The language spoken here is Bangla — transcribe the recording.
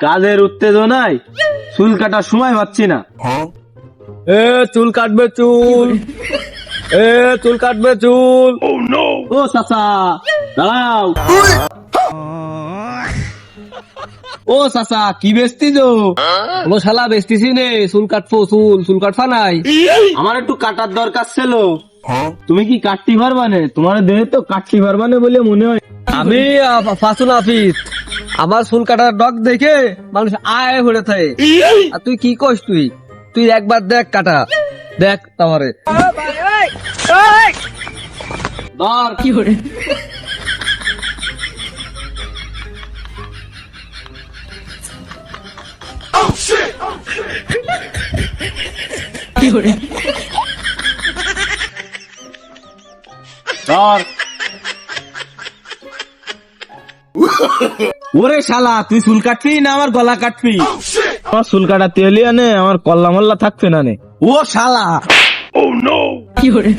কাজের উত্তেজনায় চুল কাটার সময় পাচ্ছি না। এ চুল কাটবে চুল, এ চুল কাটবে চুল। ও চাচা দাঁড়াও। ও চাচা কি বেচতি তো? ও শালা বেচতিছি নে, চুল কাটবো চুল, চুল কাটফা নাই। আমার একটু কাটার দরকার ছিল। তুমি কি কাটতে পারবানে? তোমার দেহে তো কাটতে পারবানে বলে মনে হয়। আমি ফাসুন আফিস, আমার চুল কাটার ডগ দেখে মানুষ আয় হয়ে থাকে। আর তুই কি কস? তুই তুই একবার দেখ কাটা, দেখ তাহলে ধর কি করে। কি করে ধর। ওরে শালা তুই চুল কাটবি না আমার গলা কাটবি? আমার চুল কাটাতে এলি আনে আমার কল্লা মল্লা থাকবে না নে। ও শালা কি করে